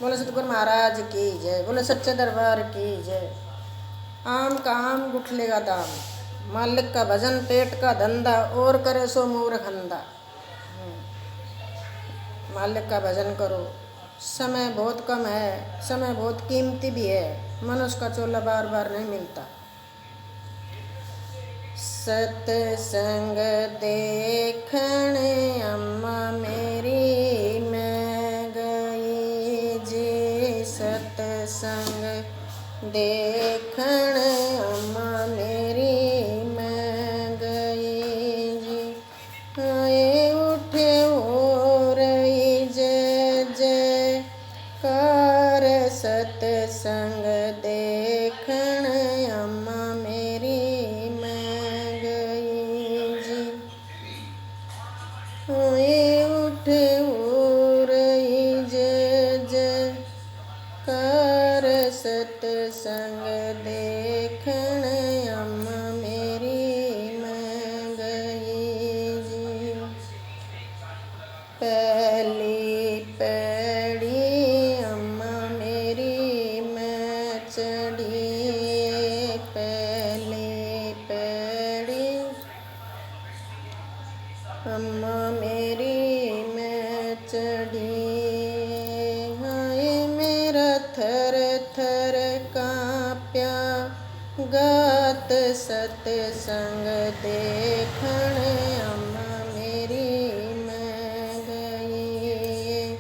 बोले सतगुरु महाराज की जय, बोले सच्चे दरबार की जय। आम का आम गुठले का दाम, मालिक का भजन पेट का धंधा, और करे सो मूर्खंदा। मालिक का भजन करो। समय बहुत कम है, समय बहुत कीमती भी है, मनुष्य का चोला बार बार नहीं मिलता। सत्संग देखने अम्मा मेरी मैं गई जी, सत्संग देखने अम्मा मेरी मैं गई जी। आए उठे हो रही जय जय कार, सत्संग देखने अम्मा मेरी मैं गई जी। आए उठे हो रही जय जय कार, सत्संग देखने अम्मा मेरी मैं गई जी। पहली पैड़ी अम्मा मेरी मैं चढ़ी, पहली पैड़ी अम्मा मेरी मैं चढ़ी। हाय मेरा थर थर कांप्या गात, सत्संग देखने अम्मा मेरी मैं गई।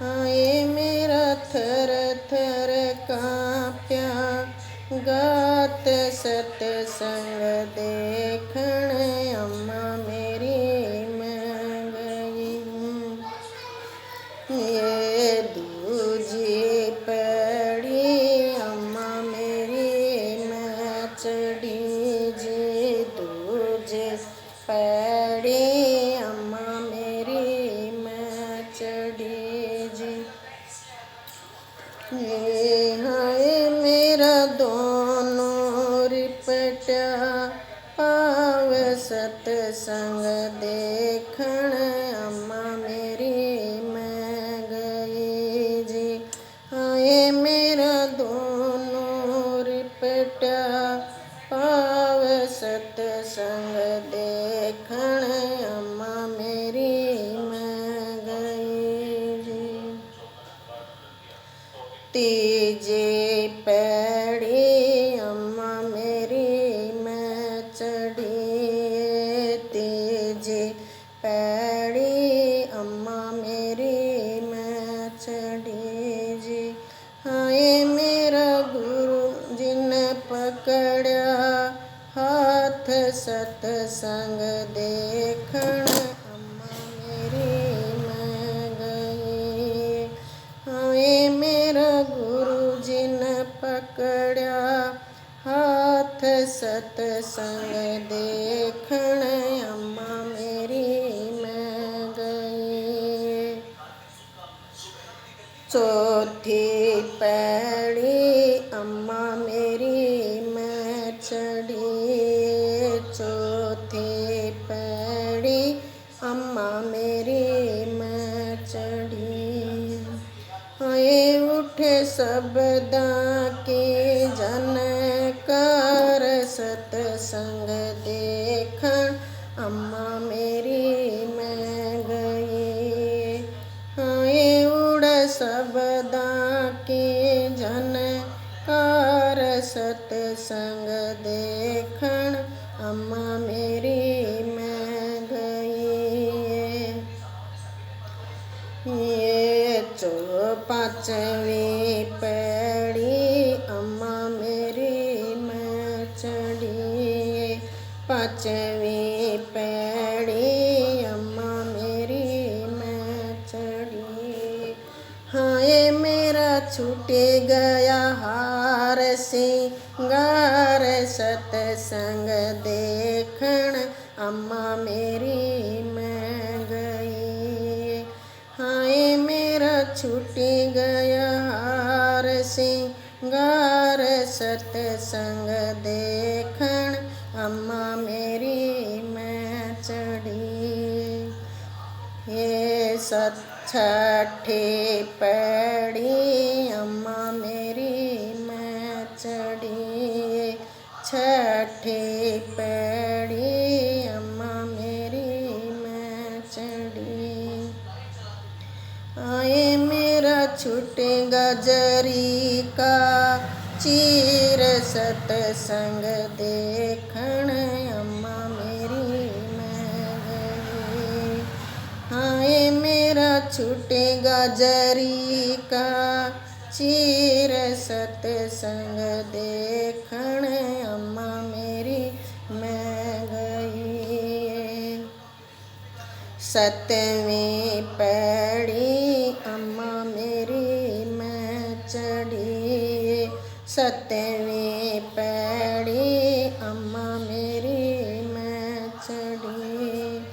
हाय मेरा थर थर कांप्या गात, सत्संग देखने अम्मा मेरी मैं गई। ये दूजी पैड़ी अम्मा मेरी मैं चढ़ी जी, दूजी पैड़ी अम्मा मेरी मैं चढ़ी जी। ये हाय मेरा दोनों रिपटा पाव, सत्संग देखण अम्मा मेरी मैं गई जी। हाय मेरा दोनों रिपटा पाव, सत्संग देखण अम्मा मेरी मैं गई जी। तीजी पैड़ी अम्मा मेरी मैं चढ़ी, तीजी पैड़ी अम्मा मेरी मैं चढ़ी जी। हाय मेरा गुरु जिन पकड़ा हाथ, सत्संग देखण अम्मा मेरी मैं गई। हाय मेरा गुरु जिन पकड़ा हाथ, सत्संग देखण अम्मा मेरी मैं गई। चौथी पैड़ी अम्मा मेरी मैं चढ़ी, चौथी पैड़ी अम्मा मेरी मैं चढ़ी। हाय उठे सबदा के जनकार, सत्संग देखण अम्मा मेरी मैं गई। हाय उड़ सबदा के जनकार, सत्संग देखण अम्मा मेरी मैं गई। ये पांचवी पैड़ी अम्मा मेरी मैं चढ़ी, पांचवी पैड़ी अम्मा मेरी मैं चढ़ी। हाय मेरा छूट गया हार सिंगार, सत्संग देखण अम्मा मेरी मैं गई। हाय मेरा छूट गया हार सिंगार, सत्संग देखण अम्मा मेरी मैं चढ़ी। ये छठी पैड़ी मेरा छूटेगा जरी का चीर सतसंग देखण अम्मा मेरी मैं गई। हाय मेरा छूटेगा जरी का चीर सतसंग देखण अम्मा मेरी मैं गई। सतवीं पैड़ी अम्मा मेरी मैं चढ़ी। सतवीं पैड़ी अम्मा मेरी मैं चढ़ी।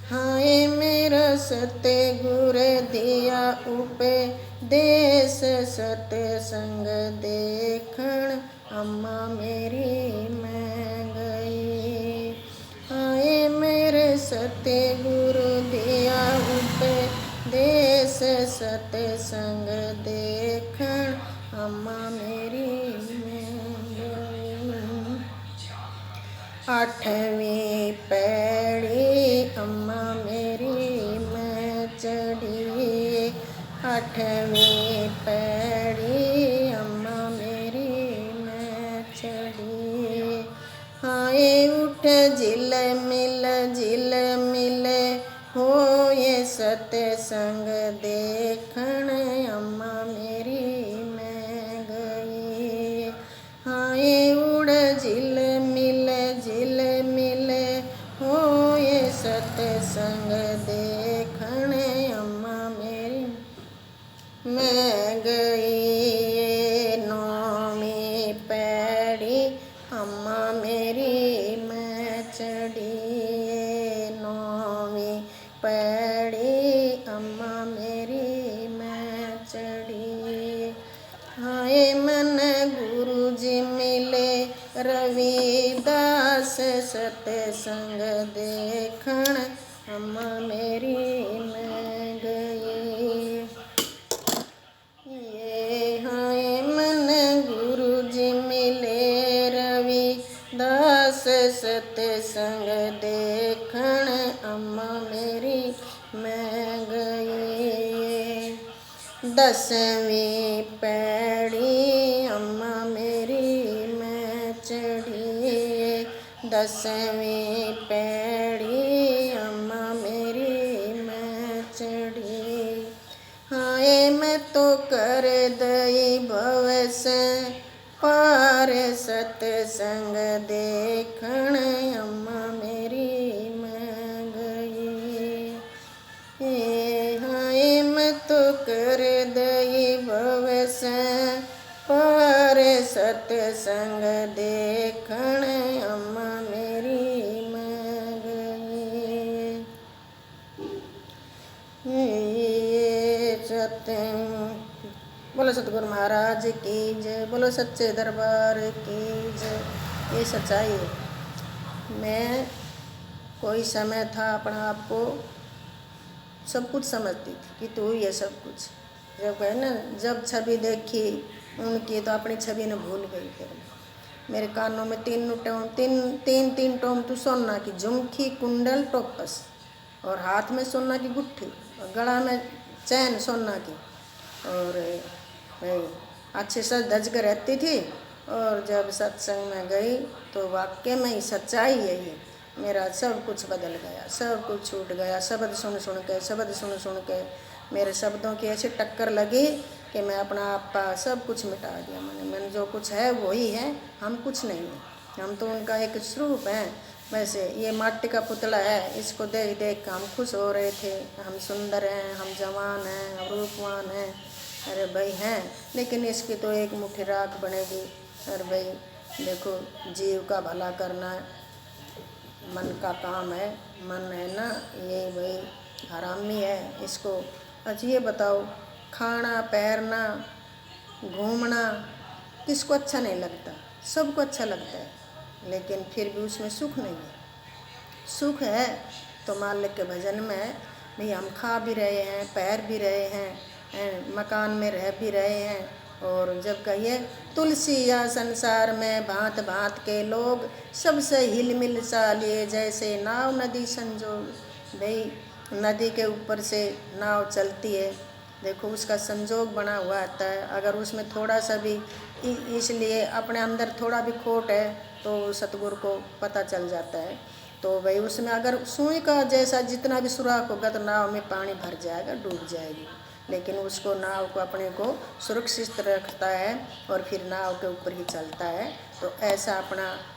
हाय मेरा सतगुर दिया उपदेश सतसंग देखण अम्मा मेरी मैं गई। हाय मेरे सतगुरु दिया उपदेश सतसंग देखण अम्मा मेरी मैं गई। आठवीं पैड़ी अम्मा मेरी मैं चढ़ी। आठवीं पैड़ी अम्मा मेरी मैं चढ़ी। हाय उठ झिल मिल होए सतसंग देखण अम्मा मेरी मैं गई। हाय उड़ झिल मिल होए सतसंग देखण अम्मा मेरी मैं गई। नौवीं पैड़ी अम्मा मेरी मैं चढ़ी। नौवीं पैड़ी अम्मा मेरी मैं चढ़ी। हाय मन गुरु जी मिले रविदास सतसंग देखण अम्मा मेरी मैं गई। ये हाय मन गुरु जी मिले रविदास सतसंग देखण अम्मा मेरी मैं गई। दसवीं पैड़ी अम्मा मेरी मैं चढ़ी। दसवीं पैड़ी अम्मा मेरी मैं चढ़ी। हाय मैं तो कर दई भव से पार सतसंग देखण अम्मा मेरी मैं गई। हाय मैं तो कर दई भव से पार सतसंग देखण अम्मा मेरी मैं गई। बोलो सतगुरु महाराज की जय। बोलो सच्चे दरबार की जय। ये सच्चाई है। मैं कोई समय था अपना आप को सब कुछ समझती थी कि तू ही है सब कुछ। जब कहे ना जब छवि देखी उनकी तो अपनी छवि ने भूल गई। फिर मेरे कानों में तीन टोम तू सोना की झुमकी कुंडल टोपस और हाथ में सोना की गुट्ठी और गला में चैन सोना की और भाई अच्छे से धज कर रहती थी। और जब सत्संग में गई तो वाक्य में ही सच्चाई है ये। मेरा सब कुछ बदल गया, सब कुछ छूट गया। शब्द सुन के मेरे शब्दों की ऐसी टक्कर लगी कि मैं अपना आपा सब कुछ मिटा दिया। मैंने जो कुछ है वही है, हम कुछ नहीं है। हम तो उनका एक स्वरूप हैं। वैसे ये माटी का पुतला है, इसको देख देख कर हम खुश हो रहे थे। हम सुंदर हैं, हम जवान हैं, हम रूपवान हैं। अरे भाई हैं, लेकिन इसकी तो एक मुट्ठी राख बनेगी। अरे भाई देखो, जीव का भला करना मन का काम है। मन है ना ये भाई हरामी है। इसको अच्छा ये बताओ, खाना पैरना घूमना किसको अच्छा नहीं लगता? सबको अच्छा लगता है, लेकिन फिर भी उसमें सुख नहीं है। सुख है तो मालिक के भजन में भाई हम खा भी रहे हैं, पैर भी रहे हैं, मकान में रह भी रहे हैं। और जब कहिए तुलसी या संसार में भांत भांत के लोग, सबसे हिल मिल सा लिए जैसे नाव नदी संजोग। भाई नदी के ऊपर से नाव चलती है देखो उसका संजोग बना हुआ आता है, अगर उसमें थोड़ा सा भी इसलिए अपने अंदर थोड़ा भी खोट है तो सतगुरु को पता चल जाता है। तो भाई उसमें अगर सुई का जैसा जितना भी सुराख होगा तो नाव में पानी भर जाएगा, डूब जाएगी, लेकिन उसको नाव को अपने को सुरक्षित रखता है और फिर नाव के ऊपर ही चलता है। तो ऐसा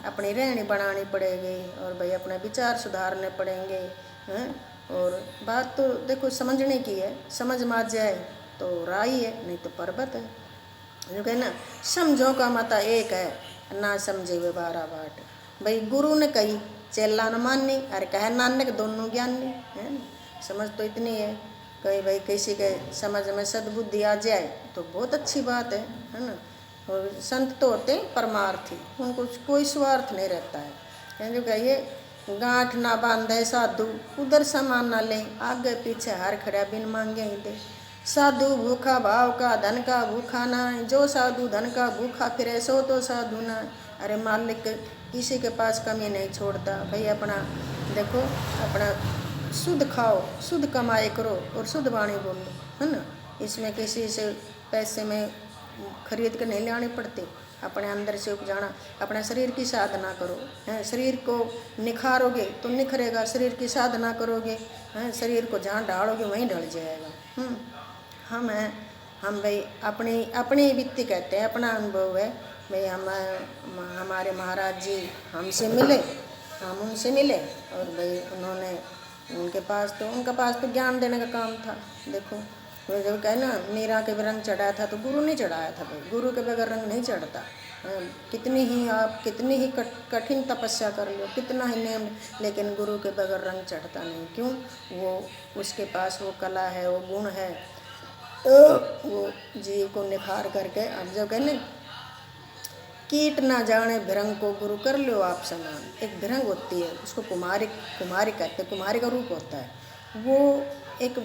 अपनी रहनी बनानी पड़ेगी और भाई अपने विचार सुधारने पड़ेंगे हैं। और बात तो देखो समझने की है, समझ में आ जाए तो राही है, नहीं तो पर्वत है। जो कहे ना, समझो का मता एक है ना समझे वे 12 बाट। भाई गुरु ने कही चेला न माननी, अरे कहे नानक दोनों ज्ञानी है ना। समझ तो इतनी है, कहीं भाई किसी के समझ में सद्बुद्धि आ जाए तो बहुत अच्छी बात है ना। और संत तो होते हैं परमार्थी, उनको कोई स्वार्थ नहीं रहता है। जो कहिए गांठ ना बांधे साधु, उधर सामान ना ले, आगे पीछे हार खड़ा बिन मांगे ही दे। साधु भूखा भाव का, धन का भूखा ना, जो साधु धन का भूखा फिरे सो तो साधु ना। अरे मालिक किसी के पास कमी नहीं छोड़ता भाई। अपना देखो, अपना शुद्ध खाओ, शुद्ध कमाई करो और शुद्ध वाणी बोलो, है ना। इसमें किसी से पैसे में खरीद कर नहीं लानी पड़ती, अपने अंदर से उपजाना। अपने शरीर की साधना करो हैं, शरीर को निखारोगे तो निखरेगा, शरीर की साधना करोगे हैं, शरीर को जहाँ ढालोगे वहीं ढल जाएगा। हम भाई अपनी वित्ती कहते हैं, अपना अनुभव है भाई। हमारे महाराज जी हमसे मिले, हम उनसे मिले और भाई उन्होंने उनका पास तो ज्ञान देने का काम था। देखो वो जब कहे ना मीरा के रंग चढ़ाया था तो गुरु नहीं चढ़ाया था भाई, गुरु के बगैर रंग नहीं चढ़ता। कितनी ही कठिन तपस्या कर लो, कितना ही नियम, लेकिन गुरु के बगैर रंग चढ़ता नहीं। क्यों? वो उसके पास वो कला है, वो गुण है, वो जीव को निखार करके। अब जब कहने कीट ना जाने भिरंग को गुरु कर लो आप समान। एक भिरंग होती है, उसको कुमारी कहते हैं, कुमारी का रूप होता है। वो एक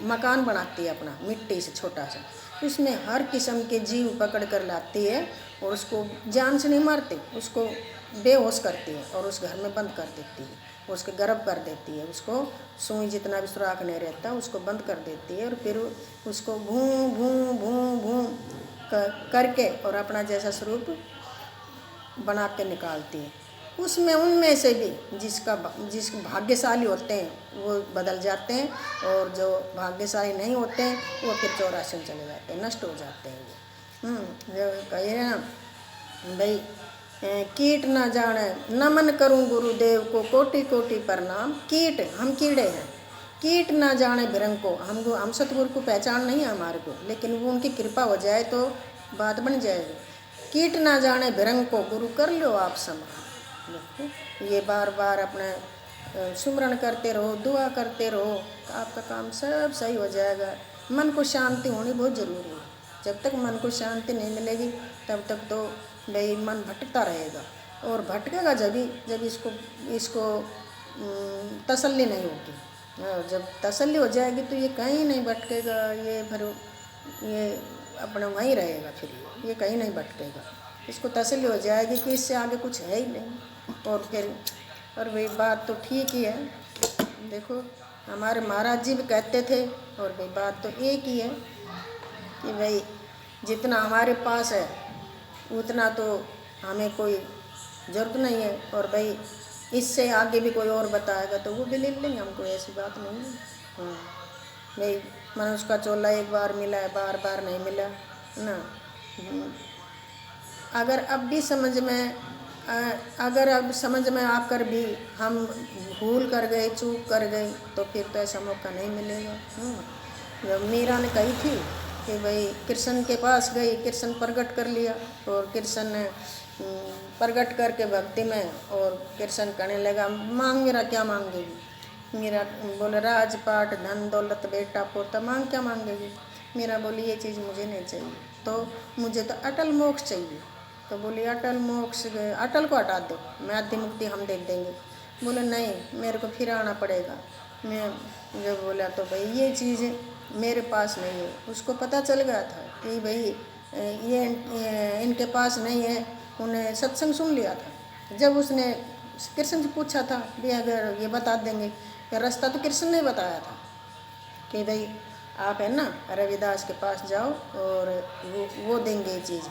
मकान बनाती है अपना मिट्टी से छोटा सा, उसमें हर किस्म के जीव पकड़ कर लाती है और उसको जान से नहीं मारती, उसको बेहोश करती है और उस घर में बंद कर देती है, उसके गर्भ कर देती है, उसको सुई जितना भी सुराख नहीं रहता उसको बंद कर देती है और फिर उसको भूं भूं भूं भूं करके और अपना जैसा स्वरूप बना के निकालती है। उसमें उनमें से भी जिस भाग्यशाली होते हैं वो बदल जाते हैं, और जो भाग्यशाली नहीं होते हैं वो फिर 84 में चले जाते हैं, नष्ट हो जाते हैं वो। जो कहिए ना भाई, कीट ना जाने नमन करूं गुरुदेव को, कोटि कोटि प्रणाम। कीट, हम कीड़े हैं, कीट ना जाने भिरंग को। हम सतगुरु को पहचान नहीं है हमारे को, लेकिन वो उनकी कृपा हो जाए तो बात बन जाएगी। कीट ना जाने भिरंग को गुरु कर लो आप समान। देखो ये बार बार अपना सुमरण करते रहो, दुआ करते रहो, तो आपका काम सब सही हो जाएगा। मन को शांति होनी बहुत ज़रूरी है। जब तक मन को शांति नहीं मिलेगी तब तक तो भाई मन भटकता रहेगा, और भटकेगा जब इसको तसल्ली नहीं होगी। जब तसल्ली हो जाएगी तो ये कहीं नहीं भटकेगा, ये अपना वहीं रहेगा, फिर ये कहीं नहीं भटकेगा। इसको तसल्ली हो जाएगी कि इससे आगे कुछ है ही नहीं, और फिर और भाई बात तो ठीक ही है। देखो हमारे महाराज जी भी कहते थे, और भाई बात तो एक ही है कि भाई जितना हमारे पास है उतना तो हमें कोई ज़रूरत नहीं है, और भाई इससे आगे भी कोई और बताएगा तो वो भी ले लेंगे, हमको ऐसी बात नहीं है। भाई मनुष्य का चोला एक बार मिला है, बार बार नहीं मिला ना। अगर अब समझ में आकर भी हम भूल कर गए, चूक कर गए, तो फिर तो ऐसा मौका नहीं मिलेगा। जब मीरा ने कही थी कि भाई कृष्ण के पास गई, कृष्ण प्रकट कर लिया, और कृष्ण ने प्रकट करके भक्ति में, और कृष्ण कहने लगा मांग मेरा क्या मांगेगी। मीरा बोले राजपाट धन दौलत बेटा पोता, मांग क्या मांगेगी। मीरा बोली ये चीज़ मुझे नहीं चाहिए, तो मुझे तो अटल मोक्ष चाहिए। तो बोली अटल मोक्ष, अटल को हटा दो, मैं आदि मुक्ति हम दे देंगे। बोले नहीं मेरे को फिर आना पड़ेगा। मैं जब बोला तो भाई ये चीज़ मेरे पास नहीं है। उसको पता चल गया था कि भाई ये इनके पास नहीं है, उन्हें सत्संग सुन लिया था। जब उसने कृष्ण से पूछा था भी अगर ये बता देंगे, रास्ता तो कृष्ण ने बताया था कि भाई आप है ना रविदास के पास जाओ और वो देंगे ये चीज़।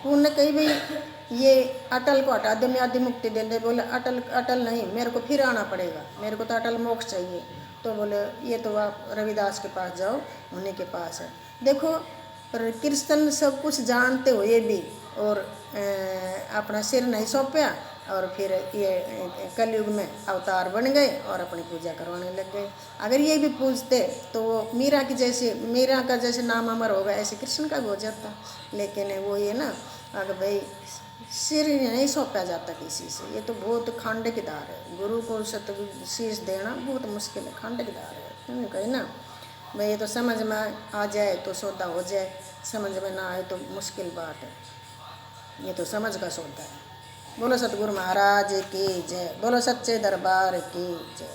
उन्होंने कही भाई ये अटल को हटा दो, मैं आदि मुक्ति दे दे। बोले अटल अटल नहीं, मेरे को फिर आना पड़ेगा, मेरे को तो अटल मोक्ष चाहिए। तो बोले ये तो आप रविदास के पास जाओ, उन्हीं के पास है। देखो कृष्ण सब कुछ जानते हुए भी और अपना सिर नहीं सौंपया और फिर ये कलयुग में अवतार बन गए और अपनी पूजा करवाने लग गए। अगर ये भी पूजते तो वो मीरा की जैसे, मीरा का जैसे नाम अमर होगा ऐसे कृष्ण का भी हो जाता। लेकिन वो ये ना, अगर भाई सिर नहीं सौंपा जाता किसी से, ये तो बहुत खांडकदार है। गुरु को शीश देना बहुत मुश्किल है, खांडकदार है। कही ना भाई ये तो समझ में आ जाए तो सौदा हो जाए, समझ में ना आए तो मुश्किल बात है। ये तो समझ का सौदा है। बोलो सतगुरु महाराज की जय, बोलो सच्चे दरबार की जय।